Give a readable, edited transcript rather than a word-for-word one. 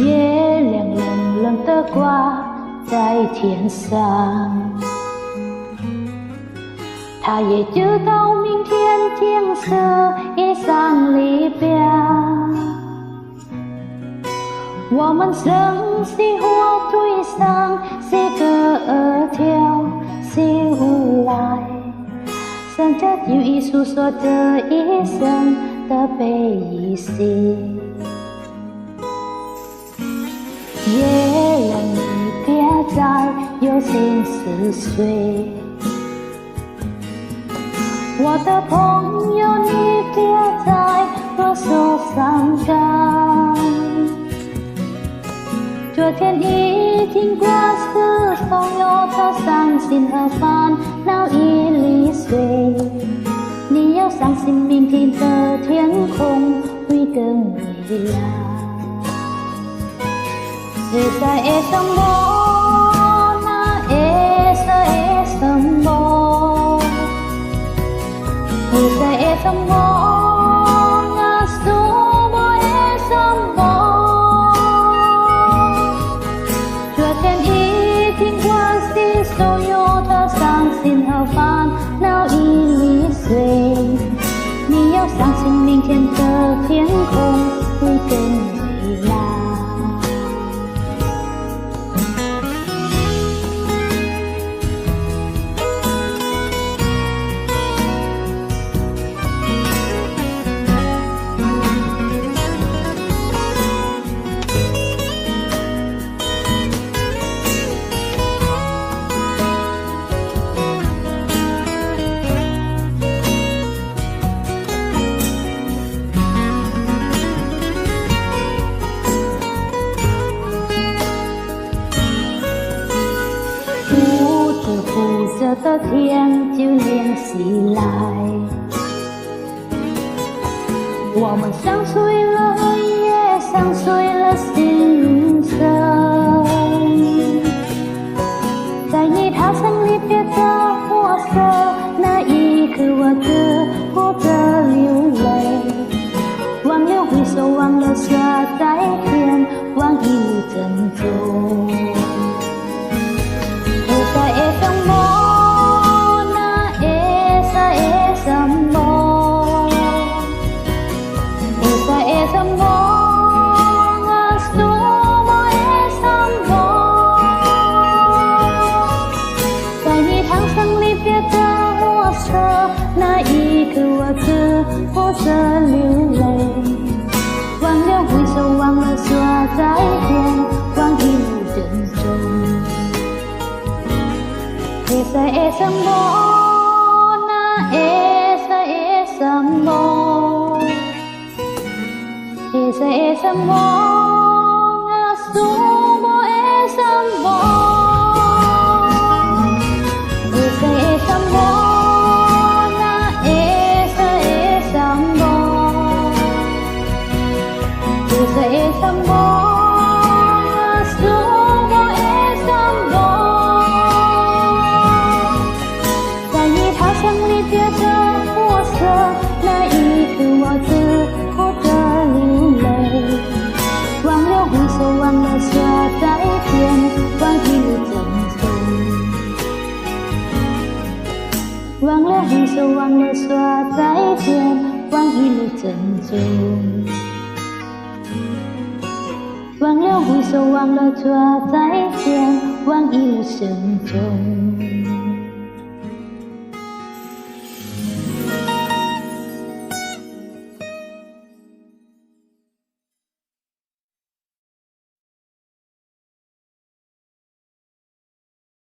月亮冷冷地挂在天上，它也知道明天景色已上离别。我们生息火堆上，写歌跳起舞来，剩着记忆诉说这一生的悲与喜。月亮，你别再有心思睡，我的朋友，你别再多受伤感。昨天已经过世，所有的伤心和烦恼已离碎。你要相信明天的天空会更蔚蓝。会在会什么？那会是什么？会在会什么？那是我会什么？昨天已经过去，所有的伤心和烦恼已离碎。你要相信明天的天空会更蔚蓝。这的天就连起来，我们相随了也相随了心声。在你踏上离别的火车那一刻，我只顾着流泪，忘了挥手，忘了说再见，忘一路珍重。会在会什么？什么啊？是我的什么？在你踏上离别的火车那一刻，我只顾着流泪，忘了挥手，忘了说再见，忘一路珍重。会在会什么？那会在会什么？会在会什么？啊，是我的什么？会在会什么？那会在会什么？会在会什么？啊，是我的什么？在你踏上离别的火车那一刻，我只顾着忘了说再见，忘一路珍重。忘了挥手，忘了说再见，忘一路珍重。忘了挥手，忘了说再见，忘一路珍重。